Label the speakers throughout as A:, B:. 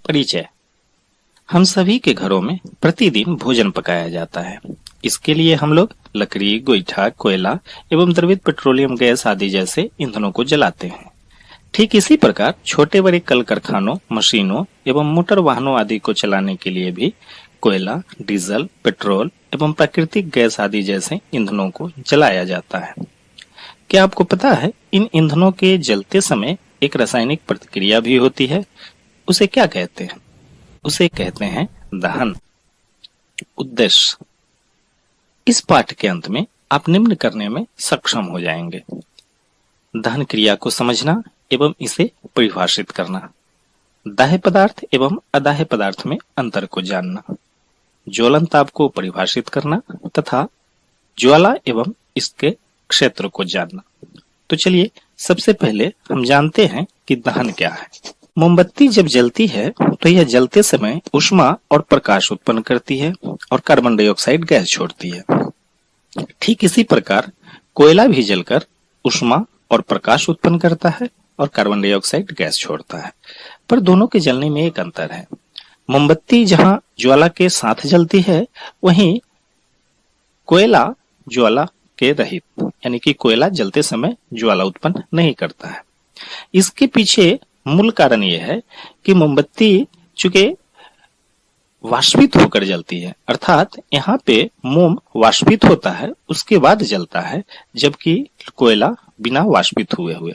A: परिचय। हम सभी के घरों में प्रतिदिन भोजन पकाया जाता है। इसके लिए हम लोग लकड़ी, गोईठा, कोयला एवं द्रवित पेट्रोलियम गैस आदि जैसे ईंधनों को जलाते हैं। ठीक इसी प्रकार छोटे बड़े कल कारखानों, मशीनों एवं मोटर वाहनों आदि को चलाने के लिए भी कोयला, डीजल, पेट्रोल एवं प्राकृतिक गैस आदि जैसे ईंधनों को जलाया जाता है। क्या आपको पता है इन ईंधनों के जलते समय एक रासायनिक प्रतिक्रिया भी होती है? उसे क्या कहते हैं? उसे कहते हैं दहन। उद्देश्य। इस पाठ के अंत में आप निम्न करने में सक्षम हो जाएंगे: दहन क्रिया को समझना एवं इसे परिभाषित करना, दाह्य पदार्थ एवं अदाह्य पदार्थ में अंतर को जानना, ज्वलन ताप को परिभाषित करना तथा ज्वाला एवं इसके क्षेत्र को जानना। तो चलिए सबसे पहले हम जानते हैं कि दहन क्या है। मोमबत्ती जब जलती है तो यह जलते समय ऊष्मा और प्रकाश उत्पन्न करती है और कार्बन डाइऑक्साइड गैस छोड़ती है। ठीक इसी प्रकार कोयला भी जलकर ऊष्मा और प्रकाश उत्पन्न करता है और कार्बन डाइऑक्साइड गैस छोड़ता है। पर दोनों के जलने में एक अंतर है। मोमबत्ती जहां ज्वाला के साथ जलती है, वहीं कोयला ज्वाला के रहित, यानी कि कोयला जलते समय ज्वाला उत्पन्न नहीं करता है। इसके पीछे मूल कारण यह है कि मोमबत्ती चूंकि वाष्पित होकर जलती है, अर्थात यहाँ पे मोम वाष्पित होता है उसके बाद जलता है, जबकि कोयला बिना वाष्पित हुए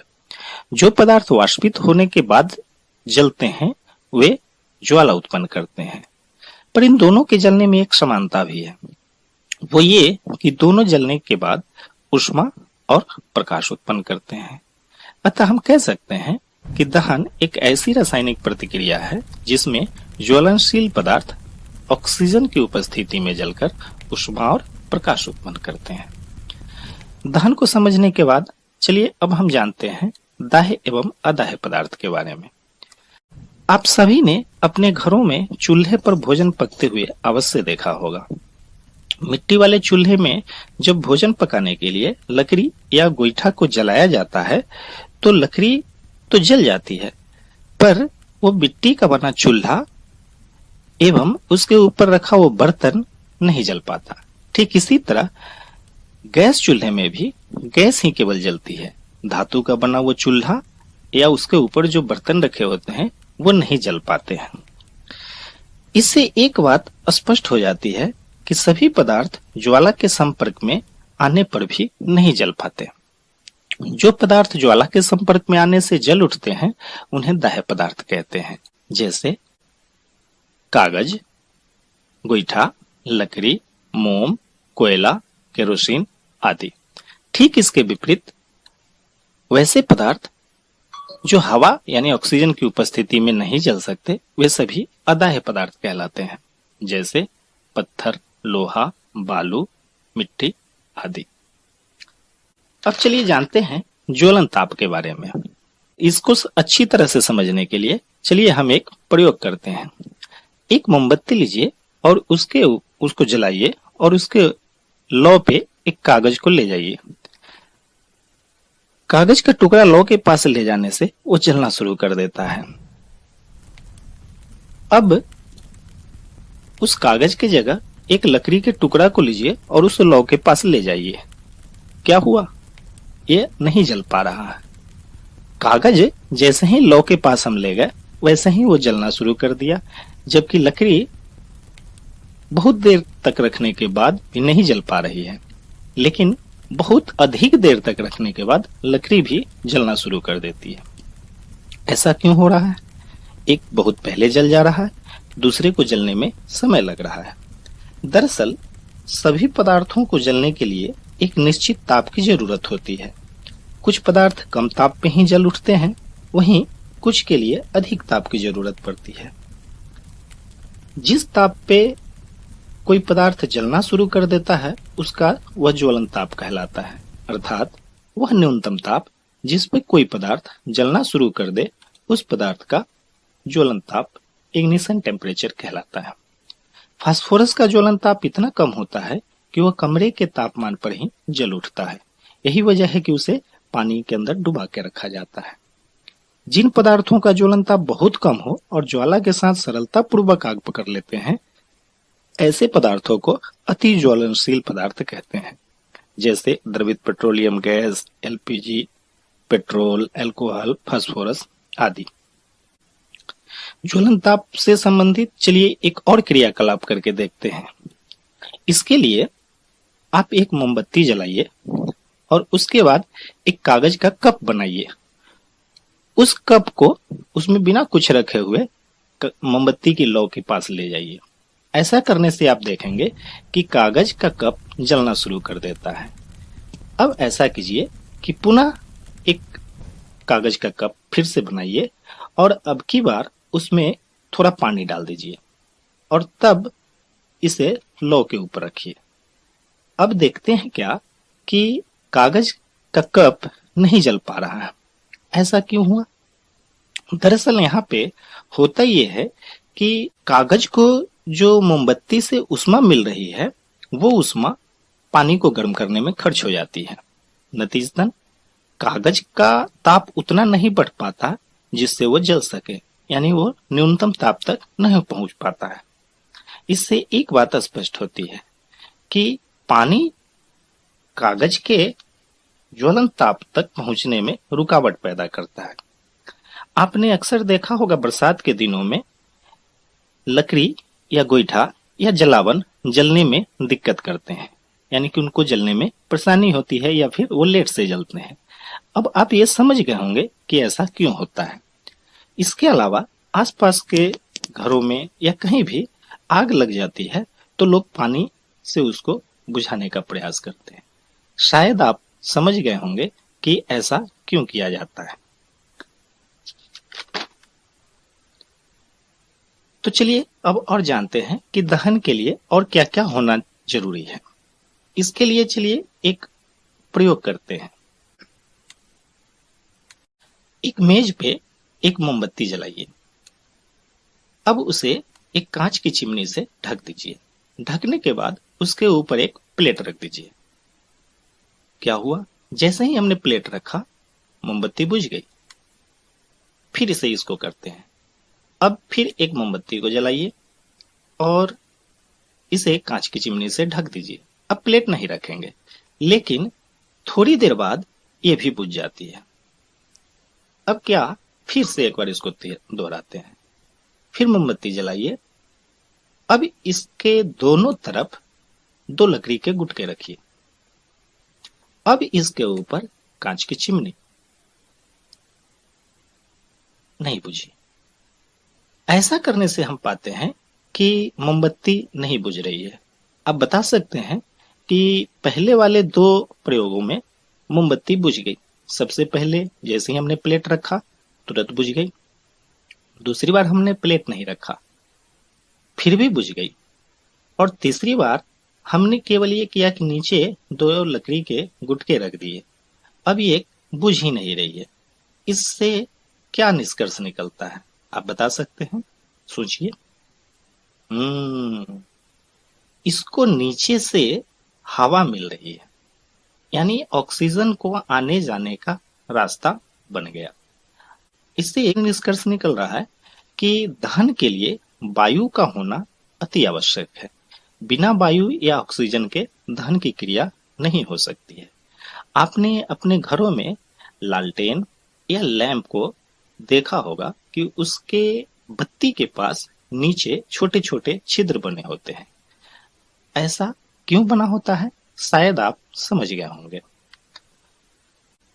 A: जो पदार्थ वाष्पित होने के बाद जलते हैं वे ज्वाला उत्पन्न करते हैं। पर इन दोनों के जलने में एक समानता भी है, वो ये कि दोनों जलने के बाद ऊष्मा और प्रकाश उत्पन्न करते हैं। अतः हम कह सकते हैं कि दहन एक ऐसी रासायनिक प्रतिक्रिया है जिसमें ज्वलनशील पदार्थ ऑक्सीजन की उपस्थिति में जलकर ऊष्मा और प्रकाश उत्पन्न करते हैं। दहन को समझने के बाद चलिए अब हम जानते हैं दाह्य एवं अदाह्य पदार्थ के बारे में। आप सभी ने अपने घरों में चूल्हे पर भोजन पकते हुए अवश्य देखा होगा। मिट्टी वाले चूल्हे में जब भोजन पकाने के लिए लकड़ी या गोईठा को जलाया जाता है तो लकड़ी तो जल जाती है, पर वो मिट्टी का बना चूल्हा एवं उसके ऊपर रखा वो बर्तन नहीं जल पाता। ठीक इसी तरह गैस चूल्हे में भी गैस ही केवल जलती है। धातु का बना वो चूल्हा या उसके ऊपर जो बर्तन रखे होते हैं वो नहीं जल पाते हैं। इससे एक बात स्पष्ट हो जाती है कि सभी पदार्थ ज्वाला के संपर्क में आने पर भी नहीं जल पाते। जो पदार्थ ज्वाला के संपर्क में आने से जल उठते हैं उन्हें दाह्य पदार्थ कहते हैं, जैसे कागज, गोईठा, लकड़ी, मोम, कोयला, केरोसिन आदि। ठीक इसके विपरीत वैसे पदार्थ जो हवा यानी ऑक्सीजन की उपस्थिति में नहीं जल सकते वे सभी अदाह्य पदार्थ कहलाते हैं, जैसे पत्थर, लोहा, बालू, मिट्टी आदि। अब चलिए जानते हैं ज्वलन ताप के बारे में। इसको अच्छी तरह से समझने के लिए चलिए हम एक प्रयोग करते हैं। एक मोमबत्ती लीजिए और उसको जलाइए और उसके लौ पे एक कागज को ले जाइए। कागज का टुकड़ा लौ के पास ले जाने से वो जलना शुरू कर देता है। अब उस कागज की जगह एक लकड़ी के टुकड़ा को लीजिए और उस लौ के पास ले जाइए। क्या हुआ? ये नहीं जल पा रहा है। कागज जैसे ही लौ के पास हम ले गए वैसे ही वो जलना शुरू कर दिया, जबकि लकड़ी बहुत देर तक रखने के बाद भी नहीं जल पा रही है। लेकिन बहुत अधिक देर तक रखने के बाद लकड़ी भी जलना शुरू कर देती है। ऐसा क्यों हो रहा है? एक बहुत पहले जल जा रहा है, दूसरे को जलने में समय लग रहा है। दरअसल सभी पदार्थों को जलने के लिए एक निश्चित ताप की जरूरत होती है। कुछ पदार्थ कम ताप पे ही जल उठते हैं, वहीं कुछ के लिए अधिक ताप की जरूरत पड़ती है। जिस ताप पे कोई पदार्थ जलना शुरू कर देता है उसका वह ज्वलन ताप कहलाता है, अर्थात वह न्यूनतम ताप जिस पे कोई पदार्थ जलना शुरू कर दे उस पदार्थ का ज्वलन ताप इग्निशन टेम्परेचर कहलाता है। फास्फोरस का ज्वलन ताप इतना कम होता है कि वह कमरे के तापमान पर ही जल उठता है। यही वजह है कि उसे पानी के अंदर डुबा के रखा जाता है। जिन पदार्थों का ज्वलन ताप बहुत कम हो और ज्वाला के साथ सरलता पूर्वक आग पकड़ लेते हैं, ऐसे पदार्थों को अति ज्वलनशील पदार्थ कहते हैं, जैसे द्रवित petroleum gas, LPG, petrol, alcohol, phosphorus आदि। ज्वलन ताप से संबंधित चलिए एक और क्रियाकलाप करके देखते हैं। इसके लिए आप एक मोमबत्ती जलाइए और उसके बाद एक कागज का कप बनाइए। उस कप को उसमें बिना कुछ रखे हुए मोमबत्ती की लौ के पास ले जाइए। ऐसा करने से आप देखेंगे कि कागज का कप जलना शुरू कर देता है। अब ऐसा कीजिए कि पुनः एक कागज का कप फिर से बनाइए और अब की बार उसमें थोड़ा पानी डाल दीजिए और तब इसे लौ के ऊपर रखिए। अब देखते हैं क्या कि कागज का कप नहीं जल पा रहा है। ऐसा क्यों हुआ? दरअसल यहाँ पे होता यह है कि कागज को जो मोमबत्ती से ऊष्मा मिल रही है, वो ऊष्मा पानी को गर्म करने में खर्च हो जाती है। नतीजतन कागज का ताप उतना नहीं बढ़ पाता जिससे वो जल सके, यानी वो न्यूनतम ताप तक नहीं पहुंच पाता है। इससे एक बात स्पष्ट होती है कि पानी कागज के ज्वलन ताप तक पहुंचने में रुकावट पैदा करता है। आपने अक्सर देखा होगा बरसात के दिनों में लकड़ी या गोईठा या जलावन जलने में दिक्कत करते हैं, यानी कि उनको जलने में परेशानी होती है या फिर वो लेट से जलते हैं। अब आप ये समझ गए होंगे कि ऐसा क्यों होता है। इसके अलावा आसपास के घरों में या कहीं भी आग लग जाती है तो लोग पानी से उसको बुझाने का प्रयास करते हैं। शायद आप समझ गए होंगे कि ऐसा क्यों किया जाता है। तो चलिए अब और जानते हैं कि दहन के लिए और क्या क्या होना जरूरी है। इसके लिए चलिए एक प्रयोग करते हैं। एक मेज पे एक मोमबत्ती जलाइए। अब उसे एक कांच की चिमनी से ढक दीजिए। ढकने के बाद उसके ऊपर एक प्लेट रख दीजिए। क्या हुआ? जैसे ही हमने प्लेट रखा, मोमबत्ती बुझ गई। फिर इसे इसको करते हैं। अब फिर एक मोमबत्ती को जलाइए और इसे कांच की चिमनी से ढक दीजिए। अब प्लेट नहीं रखेंगे, लेकिन थोड़ी देर बाद ये भी बुझ जाती है। अब क्या? फिर से एक बार इसको दोहराते हैं। फिर मोमबत्ती जलाइए। अब इसके दोनों तरफ 2 लकड़ी के गुटके रखिए। अब इसके ऊपर कांच की चिमनी। नहीं बुझी। ऐसा करने से हम पाते हैं कि मोमबत्ती नहीं बुझ रही है। आप बता सकते हैं कि पहले वाले 2 प्रयोगों में मोमबत्ती बुझ गई। सबसे पहले जैसे ही हमने प्लेट रखा तुरंत बुझ गई। दूसरी बार हमने प्लेट नहीं रखा, फिर भी बुझ गई। और तीसरी बार हमने केवल ये किया कि नीचे 2 लकड़ी के गुटके रख दिए। अब ये बुझ ही नहीं रही है। इससे क्या निष्कर्ष निकलता है? आप बता सकते हैं? सोचिए। इसको नीचे से हवा मिल रही है, यानी ऑक्सीजन को आने जाने का रास्ता बन गया। इससे एक निष्कर्ष निकल रहा है कि दहन के लिए वायु का होना अति आवश्यक है। बिना वायु या ऑक्सीजन के दहन की क्रिया नहीं हो सकती है। आपने अपने घरों में लालटेन या लैंप को देखा होगा कि उसके बत्ती के पास नीचे छोटे छोटे छिद्र बने होते हैं। ऐसा क्यों बना होता है? शायद आप समझ गए होंगे।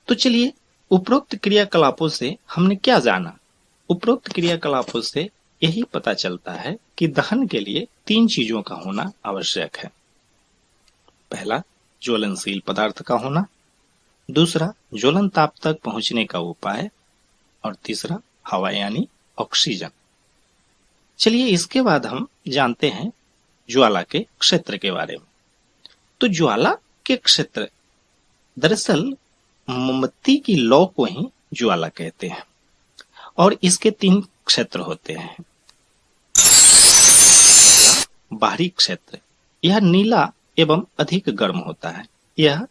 A: तो चलिए, उपरोक्त क्रियाकलापों से हमने क्या जाना? उपरोक्त क्रियाकलापों से यही पता चलता है कि दहन के लिए 3 चीजों का होना आवश्यक है। पहला, ज्वलनशील पदार्थ का होना। दूसरा, ज्वलन ताप तक पहुंचने का उपाय। और तीसरा, हवा यानी ऑक्सीजन। चलिए इसके बाद हम जानते हैं ज्वाला के क्षेत्र के बारे में। तो ज्वाला के क्षेत्र, दरअसल मोमबत्ती की लौ को ही ज्वाला कहते हैं और इसके 3 क्षेत्र होते हैं। बाहरी क्षेत्र, यह नीला एवं अधिक गर्म होता है। यह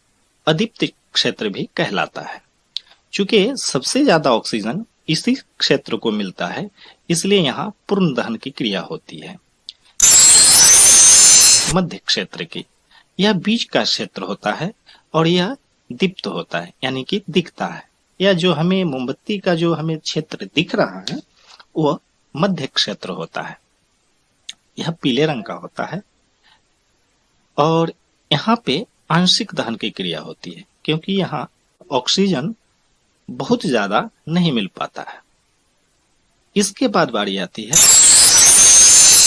A: अदीप्त क्षेत्र भी कहलाता है। चूंकि सबसे ज्यादा ऑक्सीजन इसी क्षेत्र को मिलता है, इसलिए यहाँ पूर्ण दहन की क्रिया होती है। मध्य क्षेत्र की, यह बीच का क्षेत्र होता है और यह दीप्त होता है, यानी कि दिखता है। यह जो हमें मोमबत्ती का जो हमें क्षेत्र दिख रहा है वह मध्य क्षेत्र होता है। यह पीले रंग का होता है और यहाँ पे आंशिक दहन की क्रिया होती है, क्योंकि यहाँ ऑक्सीजन बहुत ज्यादा नहीं मिल पाता है। इसके बाद बारी आती है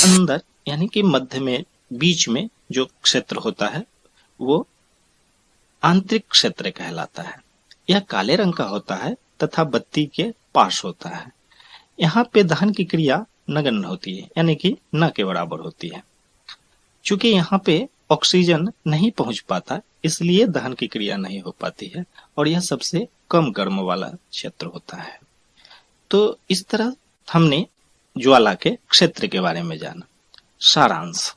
A: अंदर, यानी कि मध्य में बीच में जो क्षेत्र होता है वो आंतरिक क्षेत्र कहलाता है। यह काले रंग का होता है तथा बत्ती के पास होता है। यहाँ पे दहन की क्रिया नगण्य होती है, यानी कि न के बराबर होती है। चूंकि यहाँ पे ऑक्सीजन नहीं पहुंच पाता, इसलिए दहन की क्रिया नहीं हो पाती है और यह सबसे कम गर्म वाला क्षेत्र होता है। तो इस तरह हमने ज्वाला के क्षेत्र के बारे में जाना। सारांश,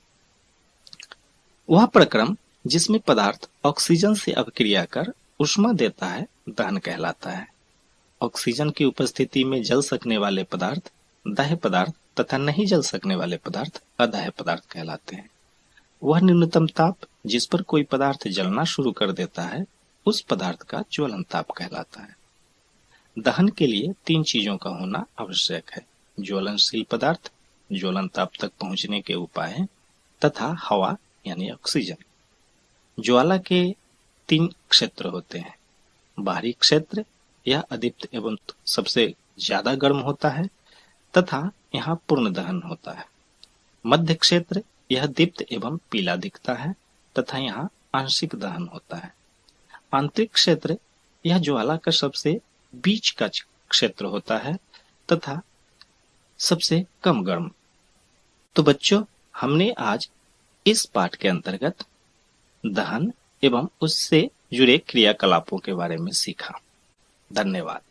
A: वह प्रक्रम जिसमें पदार्थ ऑक्सीजन से अभिक्रिया कर ऊष्मा देता है दहन कहलाता है। ऑक्सीजन की उपस्थिति में जल सकने वाले पदार्थ दाह्य पदार्थ तथा नहीं जल सकने वाले पदार्थ अदाह्य पदार्थ कहलाते हैं। वह न्यूनतम ताप जिस पर कोई पदार्थ जलना शुरू कर देता है उस पदार्थ का ज्वलन ताप कहलाता है। दहन के लिए 3 चीजों का होना आवश्यक है: ज्वलनशील पदार्थ, ज्वलन ताप तक पहुंचने के उपाय तथा हवा यानी ऑक्सीजन। ज्वाला के 3 क्षेत्र होते हैं। बाहरी क्षेत्र, यह अदीप्त एवं सबसे ज्यादा गर्म होता है तथा यहाँ पूर्ण दहन होता है। मध्य क्षेत्र, यह दीप्त एवं पीला दिखता है तथा यहाँ आंशिक दहन होता है। आंतरिक क्षेत्र, यह ज्वाला का सबसे बीच का क्षेत्र होता है तथा सबसे कम गर्म। तो बच्चों, हमने आज इस पाठ के अंतर्गत दहन एवं उससे जुड़े क्रियाकलापों के बारे में सीखा। धन्यवाद।